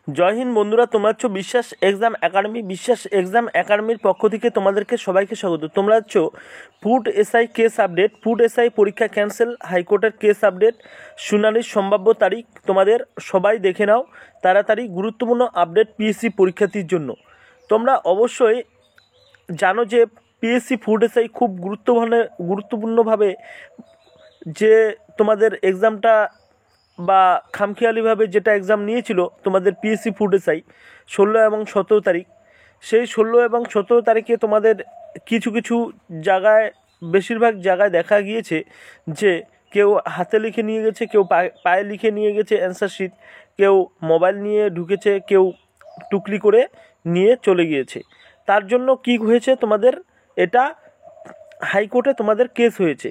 জয় হিন্দ বন্ধুরা, তোমরা হচ্ছ বিশ্বাস এক্সাম একাডেমি। বিশ্বাস এক্সাম একাডেমির পক্ষ থেকে তোমাদেরকে সবাইকে স্বাগত। তোমরা হচ্ছ food SI case update, food SI পরীক্ষা ক্যান্সেল, হাইকোর্টের কেস আপডেট, শুনানির সম্ভাব্য তারিখ তোমাদের সবাই দেখে নাও তাড়াতাড়ি। গুরুত্বপূর্ণ আপডেট পিএসসি পরীক্ষার্থীর জন্য। তোমরা অবশ্যই জানো যে পিএসসি ফুড এসআই খুব গুরুত্বপূর্ণভাবে যে তোমাদের এক্সামটা বা খামখেয়ালিভাবে যেটা এক্সাম নিয়েছিল তোমাদের পিএসসি ফুড এসআই 16 এবং 17 তারিখ, সেই 16 এবং 17 তারিখে তোমাদের কিছু কিছু জায়গায়, বেশিরভাগ জায়গায় দেখা গিয়েছে যে কেউ হাতে লিখে নিয়ে গেছে, কেউ পায়ে লিখে নিয়ে গেছে অ্যান্সার শিট, কেউ মোবাইল নিয়ে ঢুকেছে, কেউ টুকলি করে নিয়ে চলে গিয়েছে। তার জন্য কি হয়েছে, তোমাদের এটা হাইকোর্টে তোমাদের কেস হয়েছে।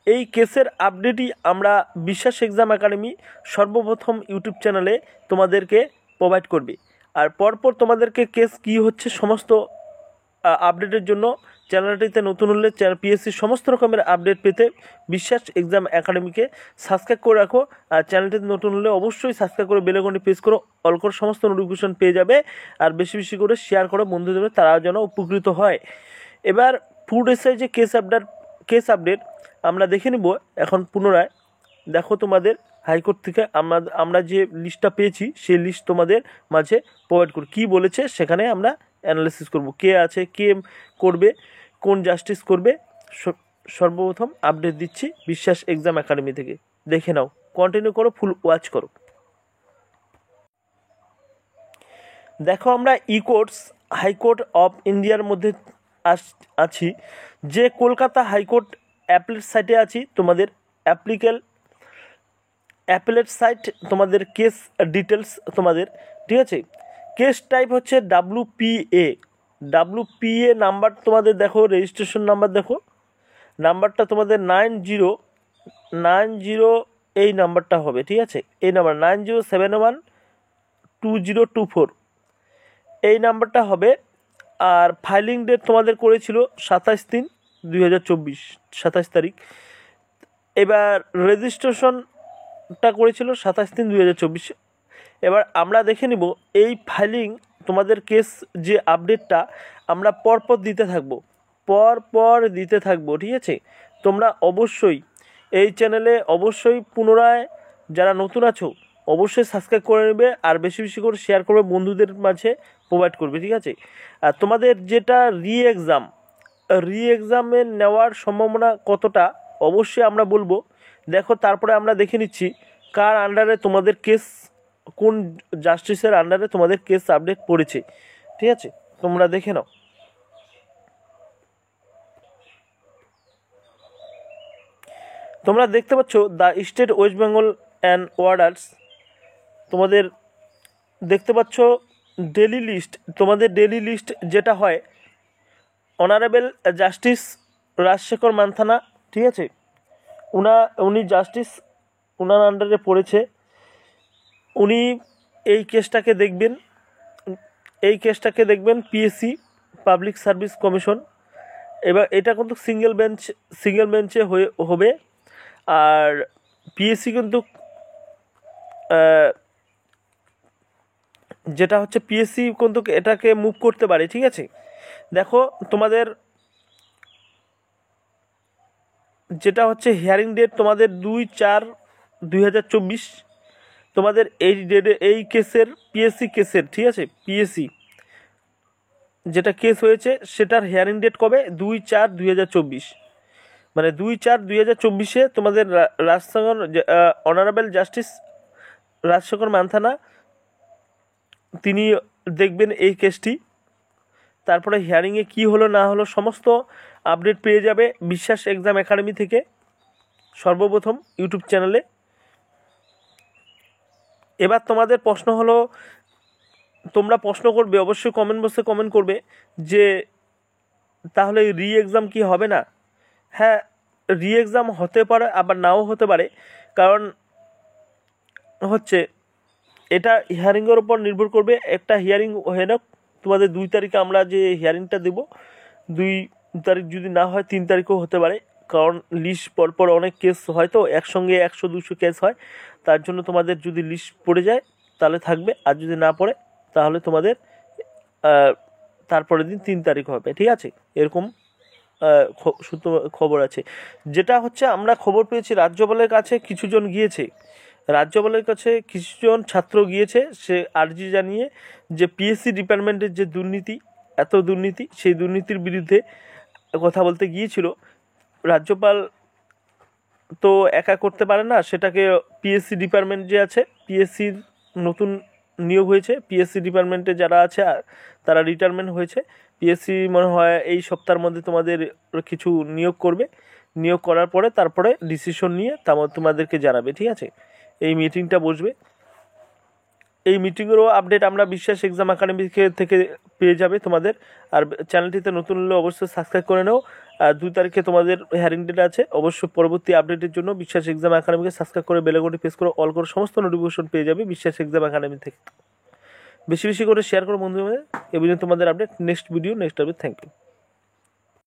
এই কেসের আপডেটই আমরা বিশ্বাস এক্সাম একাডেমি সর্বপ্রথম ইউটিউব চ্যানেলে তোমাদেরকে প্রোভাইড করবে। আর পরপর তোমাদেরকে কেস কী হচ্ছে সমস্ত আপডেটের জন্য চ্যানেলটিতে নতুন হলে পিএসসির সমস্ত রকমের আপডেট পেতে বিশ্বাস এক্সাম একাডেমিকে সাবস্ক্রাইব করে রাখো। আর চ্যানেলটিতে নতুন হলে অবশ্যই সাবস্ক্রাইব করে বেল আইকনটি প্রেস করো, অল করে সমস্ত নোটিফিকেশন পেয়ে যাবে। আর বেশি বেশি করে শেয়ার করো বন্ধুদের, তারা যেন উপকৃত হয়। এবার ফুড এসআই যে কেস আপডেট আমরা দেখে নিব এখন পুনরায়। দেখো তোমাদের হাইকোর্ট থেকে আমরা যে লিস্টটা পেয়েছি সেই লিস্ট তোমাদের মাঝে প্রোভাইড করি। কী বলেছে সেখানে আমরা অ্যানালিসিস করব, কে আছে, কে করবে, কোন জাস্টিস করবে। সর্বপ্রথম আপডেট দিচ্ছি বিশ্বাস এক্সাম একাডেমি থেকে, দেখে নাও, কন্টিনিউ করো, ফুল ওয়াচ করো। দেখো আমরা কোর্টস হাইকোর্ট অফ ইন্ডিয়ার মধ্যে আছি, যে কলকাতা হাইকোর্ট অ্যাপেলেট সাইটে আছি। তোমাদের অ্যাপেলেট সাইট, তোমাদের কেস ডিটেলস তোমাদের, ঠিক আছে। কেস টাইপ হচ্ছে ডাব্লুপিএ নাম্বার তোমাদের দেখো, রেজিস্ট্রেশন নাম্বার দেখো, নাম্বারটা তোমাদের 90 এই নাম্বারটা হবে, ঠিক আছে। এই নাম্বার 90712024 এই নাম্বারটা হবে। আর ফাইলিং ডেট তোমাদের করেছিল 27/3/2024, 27 তারিখ। এবার রেজিস্ট্রেশনটা করেছিল 27/3/2024। এবার আমরা দেখে নিব এই ফাইলিং তোমাদের কেস যে আপডেটটা আমরা পরপর দিতে থাকবো, ঠিক আছে। তোমরা অবশ্যই এই চ্যানেলে অবশ্যই পুনরায় যারা নতুন আছো অবশ্যই সাবস্ক্রাইব করে নেবে, আর বেশি বেশি করে শেয়ার করবে, বন্ধুদের মাঝে প্রোভাইড করবে, ঠিক আছে। আর তোমাদের যেটা রি এক্সামে নেওয়ার সম্ভাবনা কতটা অবশ্যই আমরা বলবো। দেখো তারপরে আমরা দেখে নিচ্ছি কার আন্ডারে তোমাদের কেস, কোন জাস্টিসের আন্ডারে তোমাদের কেস আপডেট পড়েছে, ঠিক আছে। তোমরা দেখে নাও। তোমরা দেখতে পাচ্ছ the state West Bengal and ওয়ার্ডার্স, তোমাদের দেখতে পাচ্ছ ডেলি লিস্ট। তোমাদের ডেলি লিস্ট যেটা হয়, অনারেবল জাস্টিস রাজশেখর মান্থানা, ঠিক আছে, উনি জাস্টিস, ওনার আন্ডারে পড়েছে। উনি এই কেসটাকে দেখবেন পিএসসি পাবলিক সার্ভিস কমিশন। এবার এটা কিন্তু সিঙ্গেল বেঞ্চে হবে। আর পিএসসি কিন্তু যেটা হচ্ছে পিএসসি কিন্তু এটাকে মুভ করতে পারে, ঠিক আছে। দেখো তোমাদের যেটা হচ্ছে হিয়ারিং ডেট তোমাদের 2/4/2024। তোমাদের এই ডেটে এই কেসের পিএসসি কেসের, ঠিক আছে, পিএসসি যেটা কেস হয়েছে সেটার হিয়ারিং ডেট কবে, 2/4/2024। মানে 2/4/2024 তোমাদের অনারেবল জাস্টিস রাজশেখর মান্থানা তিনি দেখবেন এই কেসটি। তারপরে হিয়ারিংয়ে কি হলো না হলো সমস্ত আপডেট পেয়ে যাবে বিশ্বাস এক্সাম একাডেমি থেকে সর্বপ্রথম ইউটিউব চ্যানেলে। এবার তোমাদের প্রশ্ন হলো, তোমরা প্রশ্ন করবে অবশ্যই, কমেন্ট বক্সে কমেন্ট করবে যে তাহলে রি এক্সাম কি হবে না। হ্যাঁ, রি এক্সাম হতে পারে, আবার নাও হতে পারে, কারণ হচ্ছে এটা হিয়ারিংয়ের উপর নির্ভর করবে। একটা হিয়ারিং হয়ে না, তোমাদের 2 তারিখে আমরা যে হিয়ারিংটা দেবো, 2 তারিখ যদি না হয় 3 তারিখও হতে পারে, কারণ লিস্ট পরপর অনেক কেস হয় তো, একসঙ্গে 100-200 কেস হয়। তার জন্য তোমাদের যদি লিস্ট পড়ে যায় তাহলে থাকবে, আর যদি না পড়ে তাহলে তোমাদের তারপরের দিন 3 তারিখ হবে, ঠিক আছে? এরকম সূত্র খবর আছে। যেটা হচ্ছে আমরা খবর পেয়েছি রাজ্যপালের কাছে কিছুজন গিয়েছে, রাজ্যপালের কাছে কিছুজন ছাত্র গিয়েছে, সে আর্জি জানিয়ে যে পিএসসি ডিপার্টমেন্টের যে দুর্নীতি, এত দুর্নীতি, সেই দুর্নীতির বিরুদ্ধে কথা বলতে গিয়েছিল। রাজ্যপাল তো একা করতে পারে না, সেটাকে পিএসসি ডিপার্টমেন্ট যে আছে, পিএসসির নতুন নিয়োগ হয়েছে, পিএসসি ডিপার্টমেন্টে যারা আছে তারা রিটায়ারমেন্ট হয়েছে। পিএসসি মনে হয় এই সপ্তাহের মধ্যে তোমাদের কিছু নিয়োগ করবে, নিয়োগ করার পরে তারপরে ডিসিশন নিয়ে তোমাদেরকে জানাবে, ঠিক আছে? এই মিটিংটা বসবে, এই মিটিংয়েরও আপডেট আমরা বিশ্বাস এক্সাম একাডেমি থেকে পেয়ে যাবে তোমাদের। আর চ্যানেলটিতে নতুন হলে অবশ্যই সাবস্ক্রাইব করে নাও। আর 2 তারিখে তোমাদের হিয়ারিং ডেট আছে, অবশ্যই পরবর্তী আপডেটের জন্য বিশ্বাস এক্সাম একাডেমিকে সাবস্ক্রাইব করে বেল আইকনটি প্রেস করে অল করে সমস্ত নোটিফিকেশন পেয়ে যাবে বিশ্বাস এক্সাম একাডেমি থেকে। বেশি বেশি করে শেয়ার করো বন্ধুদের, এই ভিডিও তোমাদের update, next video next update. Thank you.